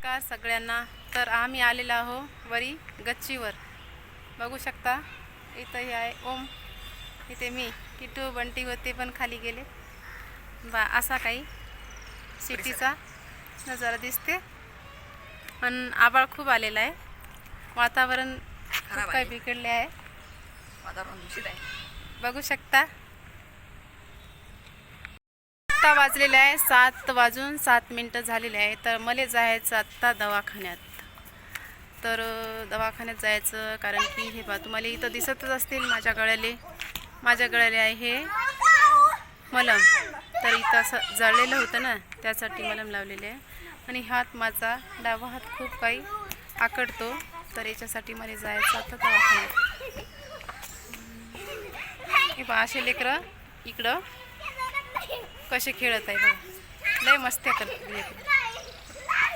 नमस्कार सगळ्यांना. तर आम्ही आलेलो आहो वरी गच्चीवर. बघू शकता इथं हे आहे ओम, इथे मी किटू बंटी होते पण खाली गेले बा. असा काही सिटीचा नजारा दिसते पण आभाळ खूप आलेला आहे. वातावरण खूप काही बिघडले आहे, वातावरण दूषित आहे. बघू शकता. आत्ता वाजलेले आहे 7:07 झालेले आहे. तर मला जायचं आत्ता दवाखान्यात. तर दवाखान्यात जायचं कारण की हे बा तुम्हाला इथं दिसतच असतील माझ्या गळ्याले आहे हे मलम. तर इथं असं जळलेलं होतं ना, त्यासाठी मलम लावलेले आहे. आणि हात माझा डावा हात खूप काही आकडतो, तर याच्यासाठी मला जायचं आता दवाखान्यात. हे बा असे लेकरं इकडं कसे खेळत आहे बघा, लय मस्त्या करतात लेकरं.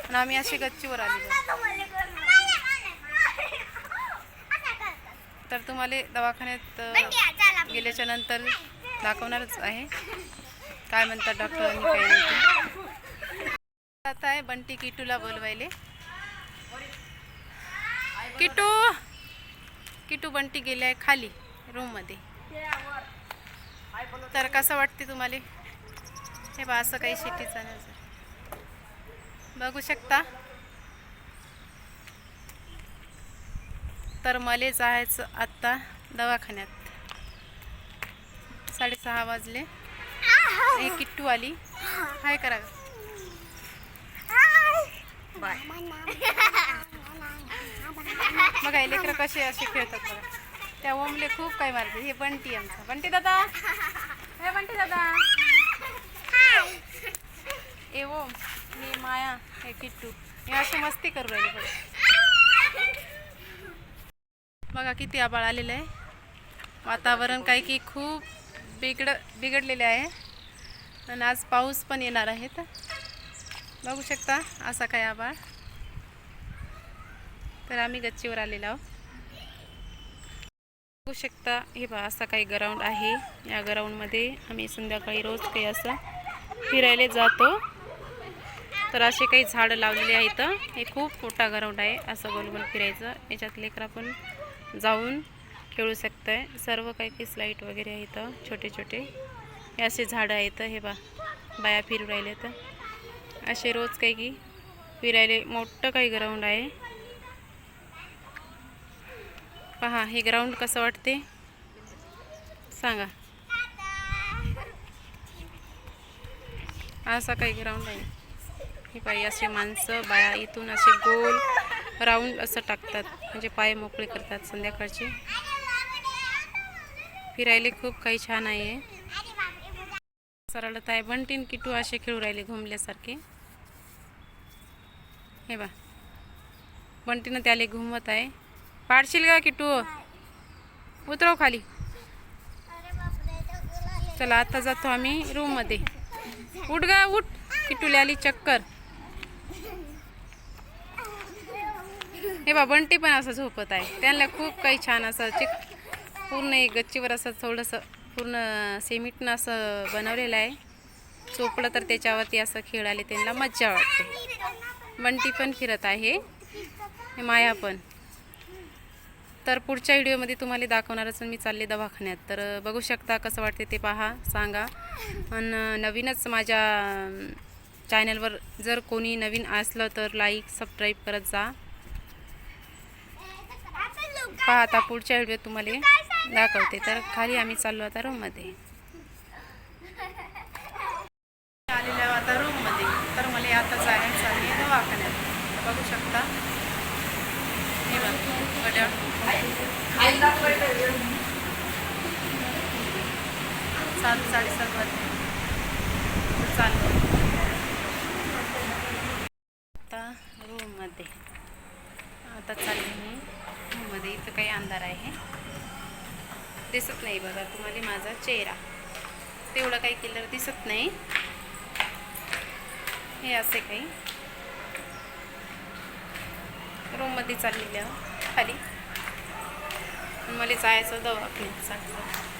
आणि आम्ही असे गच्चीवर आलेलो. तर तुम्हाला दवाखान्यात गेल्याच्या नंतर दाखवणारच आहे काय म्हणतात डॉक्टरांनी काय नाही. आता आहे बंटी किटूला बोलवायले. किटू बंटी गेले आहे खाली रूममध्ये. तर कसं वाटते तुम्हाला? हे बा असं काही सिटीचा नजर बघू शकता. तर मला जायचं आत्ता दवाखान्यात. 6:30 वाजले. हे किट्टू आली. हाय करा बाय. बघा हे लेकरं कसे असे खेळतात बघा. त्या ओमले खूप काही मारते. हे बंटी आमचा. बंटी दादा, हे बंटी दादा. ए ओम, हे माया, हे किट्टू, हे अशी मस्ती करू राहिली बघा. बघा किती आभाळ आलेलं आहे. वातावरण काही की खूप बिघडलेले आहे आणि आज पाऊस पण येणार आहे. तर बघू शकता असा काय आभाळ. तर आम्ही गच्चीवर आलेलो आहोत. बघू शकता हे बा असा काही ग्राउंड आहे. या ग्राउंडमध्ये आम्ही संध्याकाळी रोज काही असं फिरायला जातो. तर असे काही झाडं लावलेले आहेत. हे खूप मोठा ग्राउंड आहे. असं गोलगोल फिरायचं. याच्यात लेकरं पण जाऊन खेळू शकत आहे. सर्व काही स्लाईड वगैरे आहेत छोटे छोटे. हे असे झाडं आहेत. हे बा बाया फिरू राहिले. तर असे रोज काही की फिरायले मोठं काही ग्राउंड आहे. पहा हे ग्राउंड कसं वाटते सांगा. असा काही ग्राउंड आहे. हे पाय असे माणसं बाया इथून असे गोल राऊंड असं टाकतात, म्हणजे पाय मोकळे करतात संध्याकाळचे. फिरायला खूप काही छान आहे. सरळत आहे. बंटीन किटू असे खेळू राहिले घुमल्यासारखे. हे बा बंटीनं त्याला घुमवत आहे. पाडशील का किटू? उतरव खाली. चला आता जातो आम्ही रूममध्ये. उठ गा उठ. किटूला आली चक्कर. हे बा बंटी पण असं झोपत आहे. त्यांना खूप काही छान असं पूर्ण एक गच्चीवर असं थोडंसं पूर्ण सिमेंटनं असं बनवलेलं आहे. चोपडं तर त्याच्यावरती असं खेळायला त्यांना मज्जा वाटते. बंटी पण फिरत आहे, माया पण. तर पुढच्या व्हिडिओमध्ये तुम्हाला दाखवणारच मी चालले दवाखान्यात. तर बघू शकता कसं वाटते ते पहा, सांगा. आणि नवीनच माझ्या चॅनलवर जर कोणी नवीन असलं तर लाईक सबस्क्राईब करत जा. पहा आता पुढच्या व्हिडिओ तुम्हाला दाखवते. तर खाली आम्ही चाललो आता रूममध्ये. आलेल्या आता रूममध्ये. तर मला आता जायचं आहे दवाखान्यात. बघू शकता हे बघा 7:30 वाजले. चालू आता रूममध्ये. आता चालले मी रूममध्ये. इथं काही अंधार आहे, दिसत नाही बघा तुम्हाला माझा चेहरा. तेवढं काही केलं दिसत नाही. हे असे काही रूममध्ये चाललेलं खाली. मला जायचं दवाखान्यात.